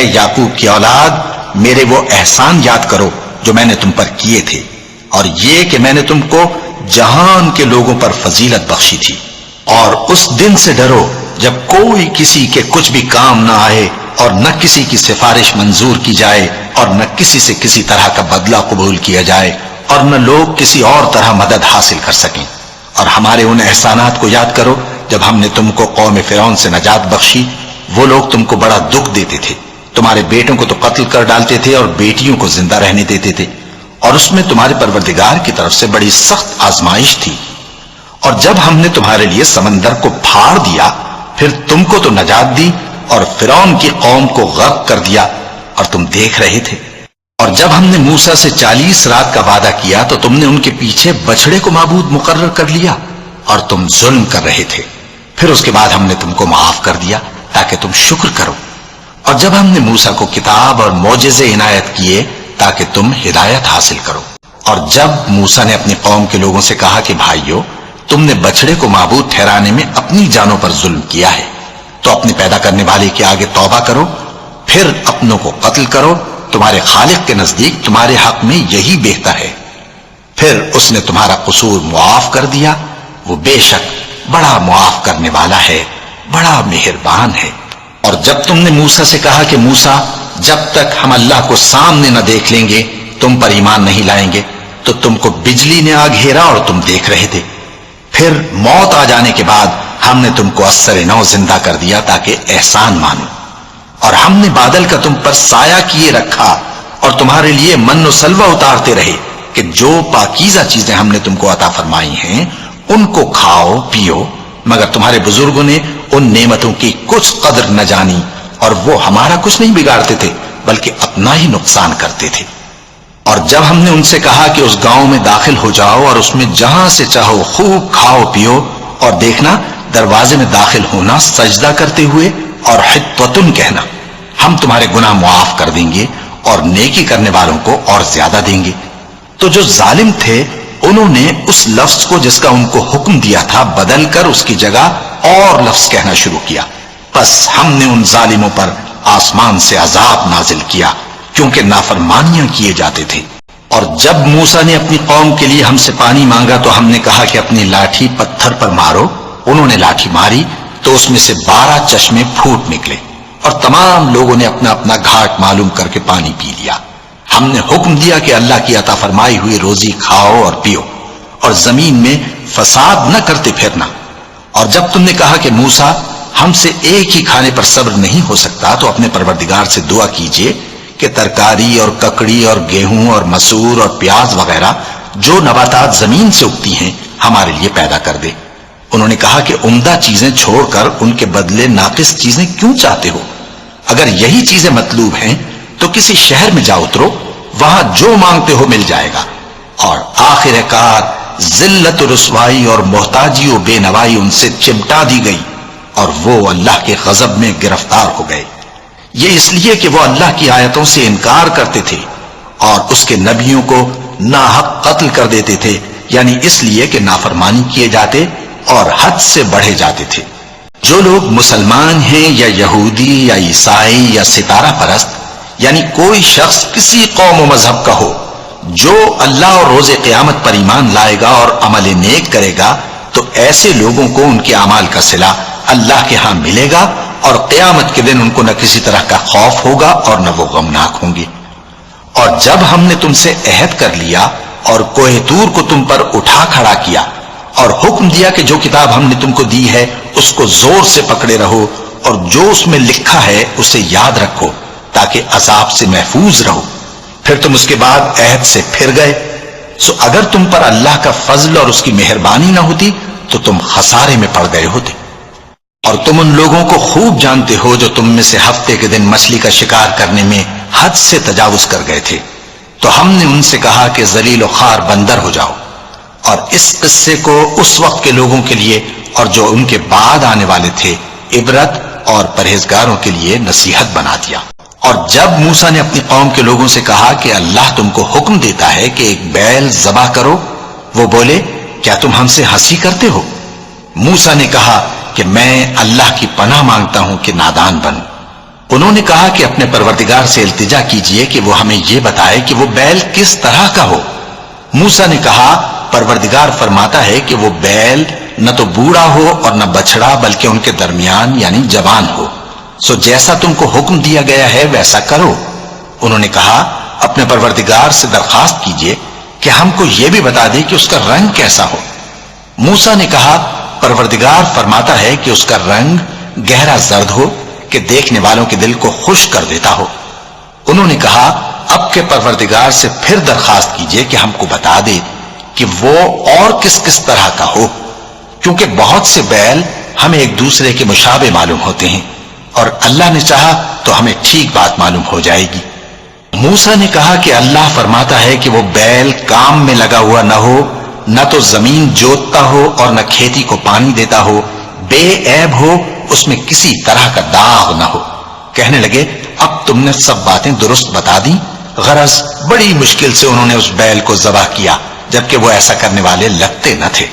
یعقوب کی اولاد، میرے وہ احسان یاد کرو جو میں نے تم پر کیے تھے، اور یہ کہ میں نے تم کو جہان کے لوگوں پر فضیلت بخشی تھی، اور اس دن سے ڈرو جب کوئی کسی کے کچھ بھی کام نہ آئے، اور نہ کسی کی سفارش منظور کی جائے، اور نہ کسی سے کسی طرح کا بدلہ قبول کیا جائے، اور نہ لوگ کسی اور طرح مدد حاصل کر سکیں۔ اور ہمارے ان احسانات کو یاد کرو جب ہم نے تم کو قوم فرعون سے نجات بخشی۔ وہ لوگ تم کو بڑا دکھ دیتے تھے، تمہارے بیٹوں کو تو قتل کر ڈالتے تھے اور بیٹیوں کو زندہ رہنے دیتے تھے، اور اس میں تمہارے پروردگار کی طرف سے بڑی سخت آزمائش تھی۔ اور جب ہم نے تمہارے لیے سمندر کو پھاڑ دیا، پھر تم کو تو نجات دی اور فرعون کی قوم کو غرق کر دیا، اور تم دیکھ رہے تھے۔ اور جب ہم نے موسیٰ سے 40 رات کا وعدہ کیا تو تم نے ان کے پیچھے بچڑے کو معبود مقرر کر لیا، اور تم ظلم کر رہے تھے۔ پھر اس کے بعد ہم نے تم کو معاف کر دیا تاکہ تم شکر کرو۔ اور جب ہم نے موسیٰ کو کتاب اور معجزے عنایت کیے تاکہ تم ہدایت حاصل کرو۔ اور جب موسیٰ نے اپنی قوم کے لوگوں سے کہا کہ بھائیو، تم نے بچڑے کو معبود ٹھہرانے میں اپنی جانوں پر ظلم کیا ہے، تو اپنے پیدا کرنے والے کے آگے توبہ کرو، پھر اپنوں کو قتل کرو، تمہارے خالق کے نزدیک تمہارے حق میں یہی بہتر ہے۔ پھر اس نے تمہارا قصور معاف کر دیا، وہ بے شک بڑا معاف کرنے والا ہے، بڑا مہربان ہے۔ اور جب تم نے موسیٰ سے کہا کہ موسیٰ، جب تک ہم اللہ کو سامنے نہ دیکھ لیں گے تم پر ایمان نہیں لائیں گے، تو تم کو بجلی نے آ گھیرا اور تم دیکھ رہے تھے۔ پھر موت آ جانے کے بعد ہم نے تم کو اثر نو زندہ کر دیا تاکہ احسان مانو۔ اور ہم نے بادل کا تم پر سایہ کیے رکھا اور تمہارے لیے من و سلوہ اتارتے رہے کہ جو پاکیزہ چیزیں ہم نے تم کو عطا فرمائی ہیں ان کو کھاؤ پیو، مگر تمہارے بزرگوں نے ان نعمتوں کی کچھ قدر نہ جانی، اور وہ ہمارا کچھ نہیں بگاڑتے تھے بلکہ اپنا ہی نقصان کرتے تھے۔ اور جب ہم نے ان سے کہا کہ اس گاؤں میں داخل ہو جاؤ اور اس میں جہاں سے چاہو خوب کھاؤ پیو، اور دیکھنا دروازے میں داخل ہونا سجدہ کرتے ہوئے اور حطوتن کہنا، ہم تمہارے گناہ معاف کر دیں گے اور نیکی کرنے والوں کو اور زیادہ دیں گے۔ تو جو ظالم تھے انہوں نے اس لفظ کو جس کا ان کو حکم دیا تھا بدل کر اس کی جگہ اور لفظ کہنا شروع کیا، پس ہم نے ان ظالموں پر آسمان سے عذاب نازل کیا کیونکہ نافرمانیاں کیے جاتے تھے۔ اور جب موسیٰ نے اپنی قوم کے لیے ہم سے پانی مانگا تو ہم نے کہا کہ اپنی لاٹھی پتھر پر مارو۔ انہوں نے لاٹھی ماری تو اس میں سے 12 چشمے پھوٹ نکلے، اور تمام لوگوں نے اپنا اپنا گھاٹ معلوم کر کے پانی پی لیا۔ ہم نے حکم دیا کہ اللہ کی عطا فرمائی ہوئی روزی کھاؤ اور پیو، اور زمین میں فساد نہ کرتے پھرنا۔ اور جب تم نے کہا کہ موسیٰ، ہم سے ایک ہی کھانے پر صبر نہیں ہو سکتا، تو اپنے پروردگار سے دعا کیجئے کہ ترکاری اور ککڑی اور گیہوں اور مسور اور پیاز وغیرہ جو نباتات زمین سے اگتی ہیں ہمارے لیے پیدا کر دے۔ انہوں نے کہا کہ عمدہ چیزیں چھوڑ کر ان کے بدلے ناقص چیزیں کیوں چاہتے ہو؟ اگر یہی چیزیں مطلوب ہیں تو کسی شہر میں جا اترو، وہاں جو مانگتے ہو مل جائے گا۔ اور آخر کار ذلت و رسوائی اور محتاجی و بے نوائی ان سے چمٹا دی گئی، اور وہ اللہ کے غضب میں گرفتار ہو گئے۔ یہ اس لیے کہ وہ اللہ کی آیتوں سے انکار کرتے تھے اور اس کے نبیوں کو ناحق قتل کر دیتے تھے، یعنی اس لیے کہ نافرمانی کیے جاتے اور حد سے بڑھے جاتے تھے۔ جو لوگ مسلمان ہیں یا یہودی یا عیسائی یا ستارہ پرست، یعنی کوئی شخص کسی قوم و مذہب کا ہو، جو اللہ اور روز قیامت پر ایمان لائے گا اور عمل نیک کرے گا، تو ایسے لوگوں کو ان کے اعمال کا صلہ اللہ کے ہاں ملے گا، اور قیامت کے دن ان کو نہ کسی طرح کا خوف ہوگا اور نہ وہ غمناک ہوں گے۔ اور جب ہم نے تم سے عہد کر لیا اور کوہ طور کو تم پر اٹھا کھڑا کیا اور حکم دیا کہ جو کتاب ہم نے تم کو دی ہے اس کو زور سے پکڑے رہو، اور جو اس میں لکھا ہے اسے یاد رکھو تاکہ عذاب سے محفوظ رہو، پھر تم اس کے بعد عہد سے پھر گئے، سو اگر تم پر اللہ کا فضل اور اس کی مہربانی نہ ہوتی تو تم خسارے میں پڑ گئے ہوتے۔ اور تم ان لوگوں کو خوب جانتے ہو جو تم میں سے ہفتے کے دن مچھلی کا شکار کرنے میں حد سے تجاوز کر گئے تھے، تو ہم نے ان سے کہا کہ ذلیل و خوار بندر ہو جاؤ، اور اس قصے کو اس وقت کے لوگوں کے لیے اور جو ان کے بعد آنے والے تھے عبرت اور پرہیزگاروں کے لیے نصیحت بنا دیا۔ اور جب موسیٰ نے اپنی قوم کے لوگوں سے کہا کہ اللہ تم کو حکم دیتا ہے کہ ایک بیل ذبح کرو، وہ بولے کیا تم ہم سے ہنسی کرتے ہو؟ موسیٰ نے کہا کہ میں اللہ کی پناہ مانگتا ہوں کہ نادان بنوں۔ انہوں نے کہا کہ اپنے پروردگار سے التجا کیجئے کہ وہ ہمیں یہ بتائے کہ وہ بیل کس طرح کا ہو۔ موسیٰ نے کہا پروردگار فرماتا ہے کہ وہ بیل نہ تو بوڑھا ہو اور نہ بچڑا بلکہ ان کے درمیان یعنی جوان ہو، سو جیسا تم کو حکم دیا گیا ہے ویسا کرو۔ انہوں نے کہا اپنے پروردگار سے درخواست کیجئے کہ ہم کو یہ بھی بتا دے کہ اس کا رنگ کیسا ہو۔ موسیٰ نے کہا پروردگار فرماتا ہے کہ اس کا رنگ گہرا زرد ہو کہ دیکھنے والوں کے دل کو خوش کر دیتا ہو۔ انہوں نے کہا اب کے پروردگار سے پھر درخواست کیجئے کہ ہم کو بتا دے کہ وہ اور کس کس طرح کا ہو، کیونکہ بہت سے بیل ہمیں ایک دوسرے کے مشابہ معلوم ہوتے ہیں، اور اللہ نے چاہا تو ہمیں ٹھیک بات معلوم ہو جائے گی۔ موسیٰ نے کہا کہ اللہ فرماتا ہے کہ وہ بیل کام میں لگا ہوا نہ ہو، نہ تو زمین جوتتا ہو اور نہ کھیتی کو پانی دیتا ہو، بے عیب ہو، اس میں کسی طرح کا داغ نہ ہو۔ کہنے لگے اب تم نے سب باتیں درست بتا دیں۔ غرض بڑی مشکل سے انہوں نے اس بیل کو ذبح کیا، جبکہ وہ ایسا کرنے والے لگتے نہ تھے۔